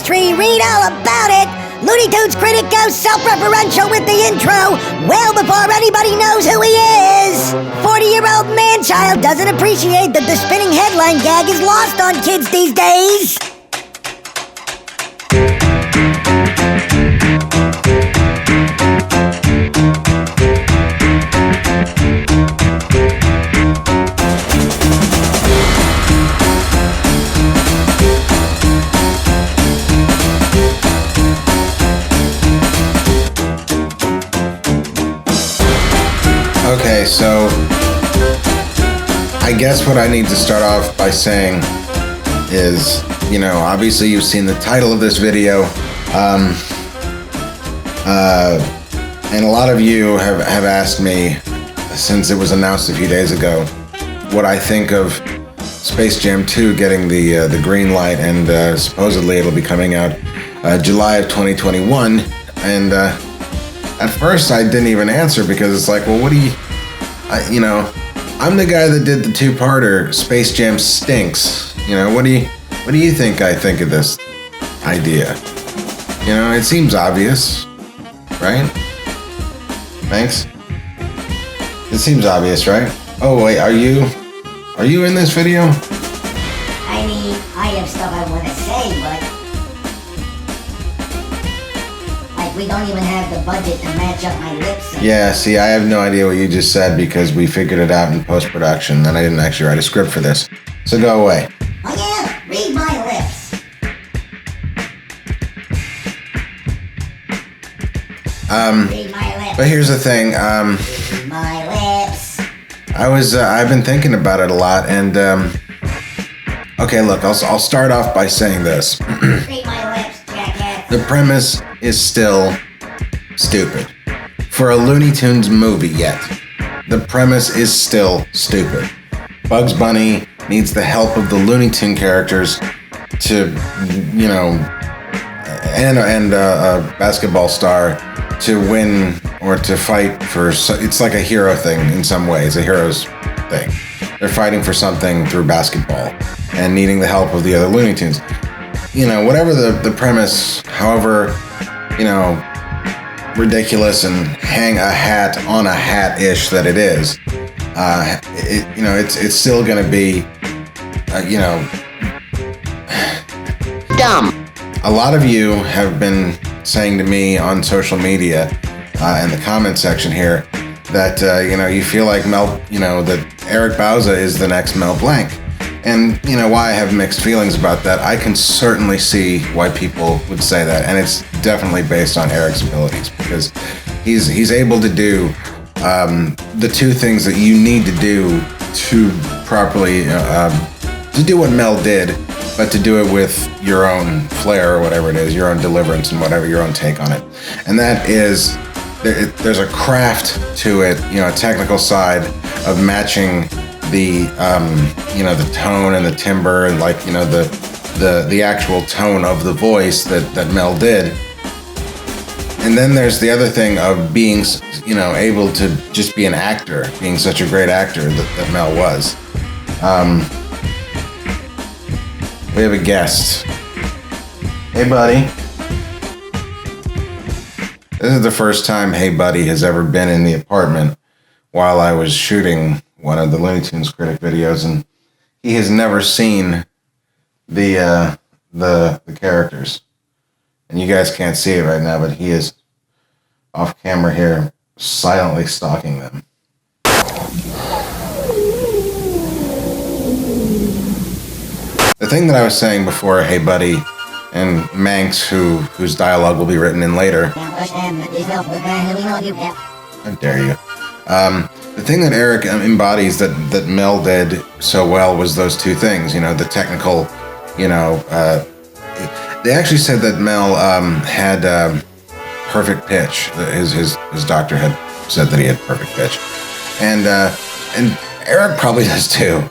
Christmas tree. Read all about it. Looney Tunes Critic goes self-referential with the intro well before anybody knows who he is. 40-year-old man-child doesn't appreciate that the spinning headline gag is lost on kids these days. Okay, so I guess what I need to start off by saying is, obviously you've seen the title of this video, and a lot of you have asked me, since it was announced a few days ago, what I think of Space Jam 2 getting the green light, and supposedly it'll be coming out July of 2021, and at first I didn't even answer because it's like, well, what do you, I'm the guy that did the two-parter, Space Jam Stinks. What do you think I think of this idea? It seems obvious, right? Thanks. It seems obvious, right? Oh wait, are you in this video? I mean, I have stuff I want to say, but we don't even have the budget to match up my lips. Yeah, see, I have no idea what you just said because we figured it out in post-production and I didn't actually write a script for this. So go away. Oh yeah? Read my lips. Read my lips. But here's the thing, Read my lips. I've been thinking about it a lot, and, okay, look, I'll start off by saying this. Read my lips, jackass. The premise is still stupid. For a Looney Tunes movie yet, the premise is still stupid. Bugs Bunny needs the help of the Looney Tune characters to, and a basketball star to win or to fight for, it's like a hero thing in some ways, a hero's thing. They're fighting for something through basketball and needing the help of the other Looney Tunes. Whatever the premise, however, ridiculous and hang a hat on a hat-ish that it is, it's still gonna be, dumb. A lot of you have been saying to me on social media, in the comment section here, that, you feel like that Eric Bauza is the next Mel Blanc. And, why I have mixed feelings about that, I can certainly see why people would say that. And it's definitely based on Eric's abilities, because he's able to do the two things that you need to do to properly, to do what Mel did, but to do it with your own flair or whatever it is, your own deliverance and whatever, your own take on it. And that is, there's a craft to it, a technical side of matching the the tone and the timbre and the actual tone of the voice that Mel did. And then there's the other thing of being able to just be an actor, being such a great actor that Mel was. We have a guest. Hey buddy. This is the first time Hey Buddy has ever been in the apartment while I was shooting one of the Looney Tunes Critic videos, and he has never seen the characters. And you guys can't see it right now, but he is off camera here, silently stalking them. The thing that I was saying before, Hey Buddy, and Manx, whose dialogue will be written in later. How dare you? The thing that Eric embodies that Mel did so well was those two things, the technical, they actually said that Mel had perfect pitch. His doctor had said that he had perfect pitch. And Eric probably does too,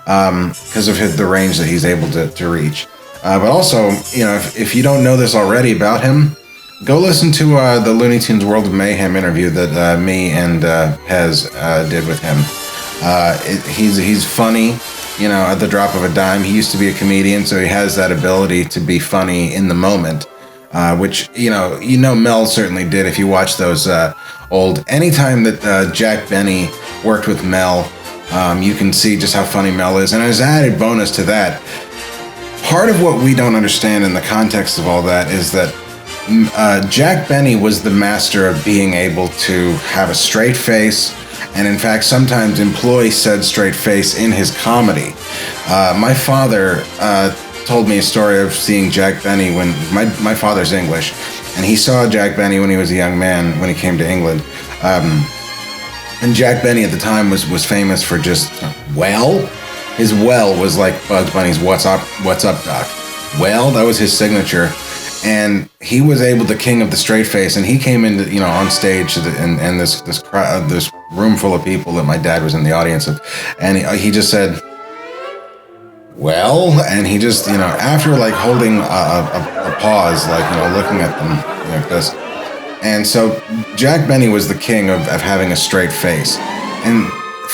because of the range that he's able to reach. But also, if you don't know this already about him, go listen to the Looney Tunes World of Mayhem interview that me and Pez did with him. He's funny. at the drop of a dime. He used to be a comedian, so he has that ability to be funny in the moment, which, Mel certainly did. If you watch those anytime that Jack Benny worked with Mel, you can see just how funny Mel is. And as an added bonus to that, part of what we don't understand in the context of all that is that Jack Benny was the master of being able to have a straight face, and in fact sometimes employ said straight face in his comedy. My father told me a story of seeing Jack Benny when my father's English, and he saw Jack Benny when he was a young man when he came to England. And Jack Benny at the time was famous for just, his well was like Bugs Bunny's "What's up, Doc?" Well, that was his signature. And he was the king of the straight face, and he came into, on stage and this crowd, this room full of people that my dad was in the audience of, and he just said, "Well," and he just, after like holding a pause, like, looking at them like this. And so Jack Benny was the king of having a straight face, and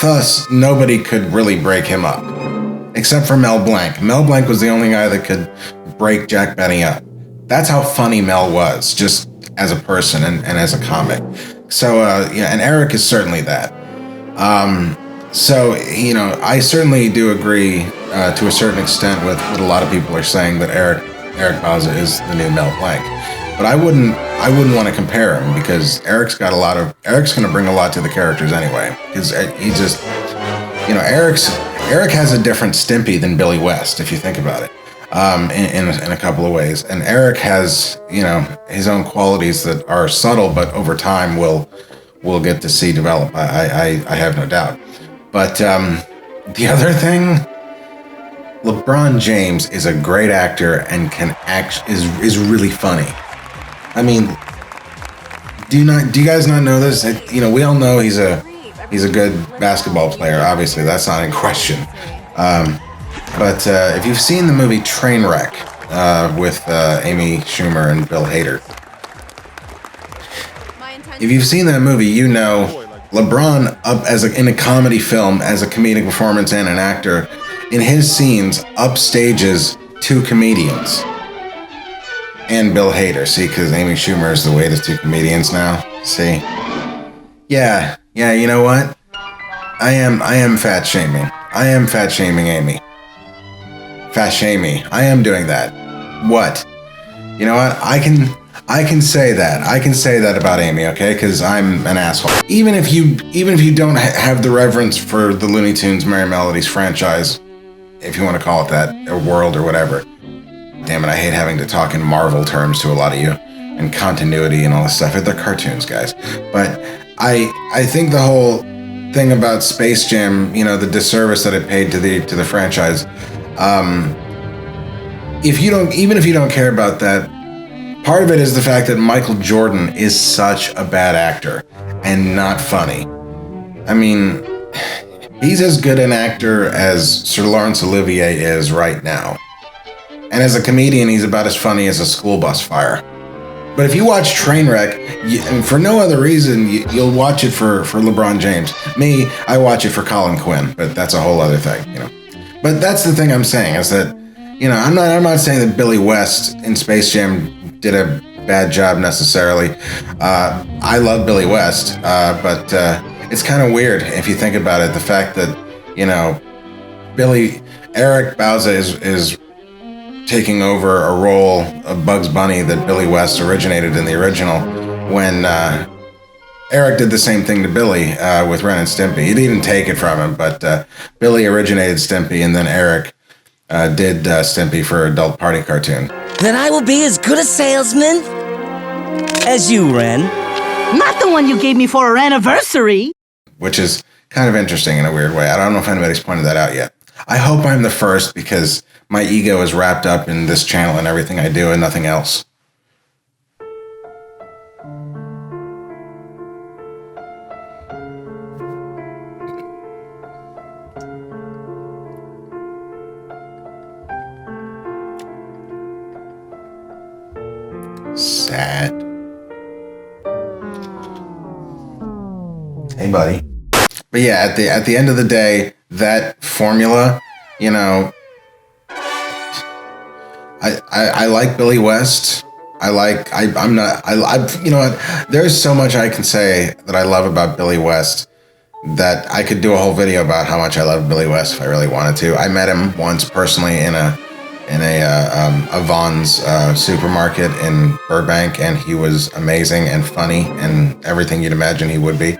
thus nobody could really break him up, except for Mel Blanc. Mel Blanc was the only guy that could break Jack Benny up. That's how funny Mel was, just as a person and as a comic. So, and Eric is certainly that. So, I certainly do agree to a certain extent with what a lot of people are saying, that Eric Bauza is the new Mel Blanc. But I wouldn't want to compare him, because Eric's going to bring a lot to the characters anyway. Because he just, Eric has a different Stimpy than Billy West, if you think about it. In a couple of ways, and Eric has his own qualities that are subtle, but over time we'll get to see develop. I have no doubt. But the other thing, LeBron James is a great actor and is really funny. I mean, do you guys not know this? We all know he's a good basketball player. Obviously, that's not in question. But if you've seen the movie Trainwreck with Amy Schumer and Bill Hader, if you've seen that movie, LeBron in a comedy film, as a comedic performance and an actor, in his scenes upstages two comedians and Bill Hader. See, because Amy Schumer is the latest two comedians now. See, yeah. You know what? I am fat shaming. I am fat shaming Amy. Fat shamey. I am doing that. What? You know what? I can say that. I can say that about Amy, okay? Because I'm an asshole. Even if you don't have the reverence for the Looney Tunes Merry Melodies franchise, if you want to call it that, or world, or whatever. Damn it, I hate having to talk in Marvel terms to a lot of you, and continuity and all this stuff. They're cartoons, guys. But I think the whole thing about Space Jam, the disservice that it paid to the franchise. Even if you don't care about that, part of it is the fact that Michael Jordan is such a bad actor and not funny. I mean, he's as good an actor as Sir Laurence Olivier is right now. And as a comedian, he's about as funny as a school bus fire. But if you watch Trainwreck, and for no other reason, you'll watch it for LeBron James. Me, I watch it for Colin Quinn, but that's a whole other thing, But that's the thing I'm saying, is that, I'm not saying that Billy West in Space Jam did a bad job necessarily. I love Billy West, but it's kind of weird if you think about it. The fact that, Eric Bauza is taking over a role of Bugs Bunny that Billy West originated in the original, when Eric did the same thing to Billy with Ren and Stimpy. He didn't take it from him, but Billy originated Stimpy, and then Eric did Stimpy for Adult Party Cartoon. Then I will be as good a salesman as you, Ren. Not the one you gave me for our anniversary. Which is kind of interesting in a weird way. I don't know if anybody's pointed that out yet. I hope I'm the first, because my ego is wrapped up in this channel and everything I do and nothing else. Sad. Hey, buddy. But yeah, at the end of the day, that formula you know, I like Billy West. I'm not, you know what? There's so much I can say that I love about Billy West that I could do a whole video about how much I love Billy West if I really wanted to. I met him once personally in a Vons supermarket in Burbank, and he was amazing and funny and everything you'd imagine he would be.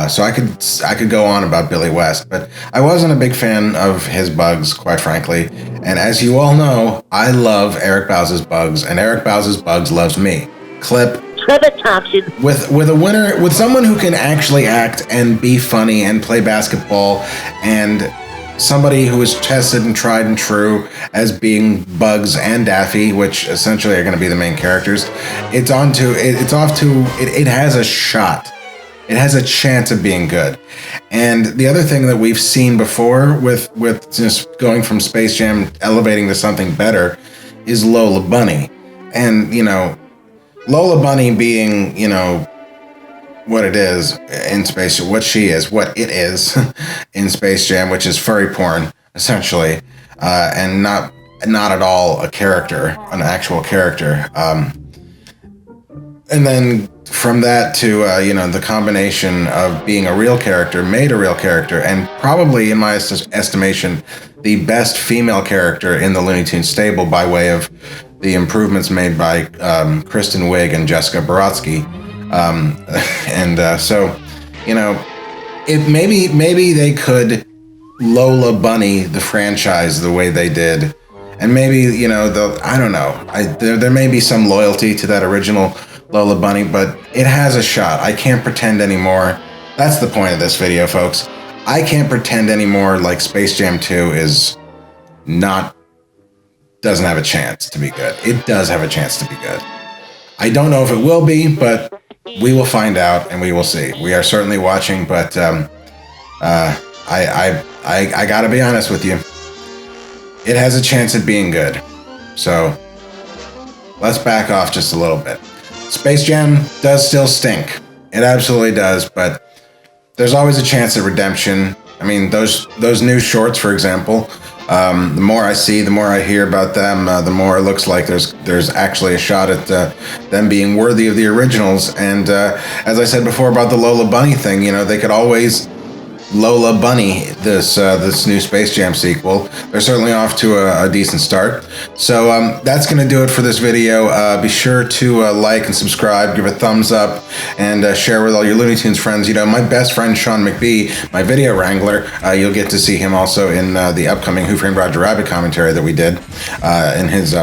So I could go on about Billy West, but I wasn't a big fan of his bugs, quite frankly. And as you all know, I love Eric Bauza's bugs, and Eric Bauza's bugs loves me. Clip. Trevor Thompson. With a winner, with someone who can actually act and be funny and play basketball, and somebody who is tested and tried and true as being Bugs and Daffy, which essentially are going to be the main characters. It has a shot. It has a chance of being good. And the other thing that we've seen before with just going from Space Jam elevating to something better is Lola Bunny. And, you know, Lola Bunny being, you know, what it is in Space Jam, what it is in Space Jam, which is furry porn, essentially, and not at all a character, an actual character. And then from that to, you know, the combination of being a real character, made a real character, and probably, in my estimation, the best female character in the Looney Tunes stable by way of the improvements made by Kristen Wiig and Jessica Brodsky. So, you know, maybe they could Lola Bunny the franchise the way they did, and maybe, you know, I don't know. There may be some loyalty to that original Lola Bunny, but it has a shot. I can't pretend anymore. That's the point of this video, folks. I can't pretend anymore like Space Jam 2 doesn't have a chance to be good. It does have a chance to be good. I don't know if it will be, but we will find out and we will see. We are certainly watching, but I gotta be honest with you. It has a chance at being good. So let's back off just a little bit. Space Jam does still stink. It absolutely does, but there's always a chance at redemption. I mean, those new shorts, for example, the more I see, the more I hear about them, the more it looks like there's actually a shot at them being worthy of the originals. And as I said before about the Lola Bunny thing, you know, they could always Lola Bunny this new Space Jam sequel. They're certainly off to a decent start. So that's going to do it for this video. Be sure to like and subscribe, give a thumbs up, and share with all your Looney Tunes friends. You know, my best friend Sean McBee, my video wrangler, you'll get to see him also in the upcoming Who Framed Roger Rabbit commentary that we did in his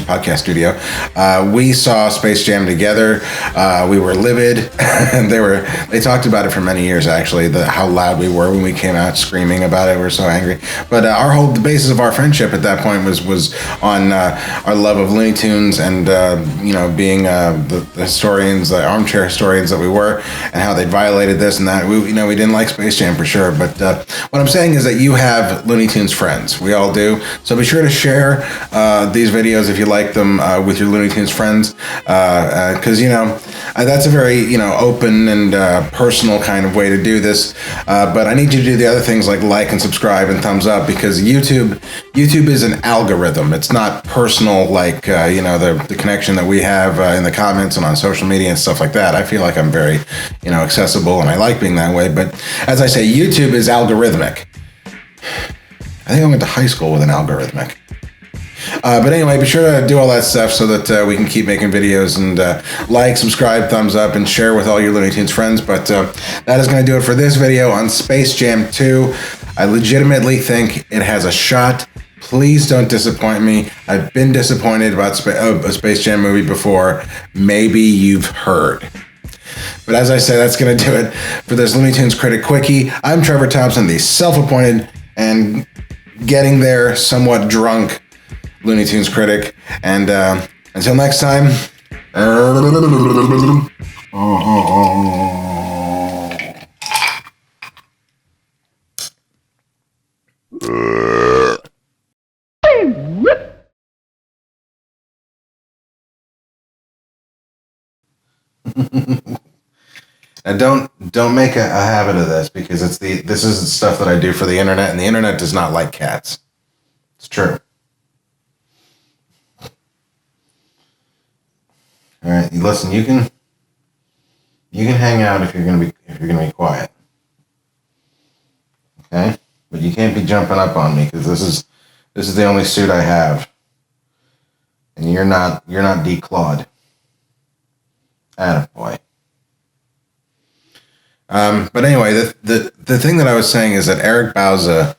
podcast studio. We saw Space Jam together. We were livid. They talked about it for many years, actually, how loud we were when we came out screaming about it. We were so angry. But the basis of our friendship at that point was on our love of Looney Tunes and, you know, being the historians, the armchair historians that we were, and how they violated this and that. We didn't like Space Jam for sure. But what I'm saying is that you have Looney Tunes friends. We all do. So be sure to share these videos if you like them with your Looney Tunes friends, because you know that's a very, you know, open and personal kind of way to do this. But I need you to do the other things like and subscribe and thumbs up, because YouTube is an algorithm. It's not personal like you know, the connection that we have in the comments and on social media and stuff like that. I feel like I'm very, you know, accessible, and I like being that way. But as I say, YouTube is algorithmic. I think I went to high school with an algorithmic. But anyway, be sure to do all that stuff so that we can keep making videos, and like, subscribe, thumbs up, and share with all your Looney Tunes friends. But that is going to do it for this video on Space Jam 2. I legitimately think it has a shot. Please don't disappoint me. I've been disappointed about a Space Jam movie before. Maybe you've heard. But as I say, that's going to do it for this Looney Tunes Critic Quickie. I'm Trevor Thompson, the self-appointed and getting there somewhat drunk Looney Tunes critic, and until next time. And don't make a habit of this, because this is stuff that I do for the internet, and the internet does not like cats. It's true. All right, listen. You can hang out if you're gonna be quiet. Okay, but you can't be jumping up on me, because this is the only suit I have, and you're not declawed. Attaboy. But anyway, the thing that I was saying is that Eric Bauza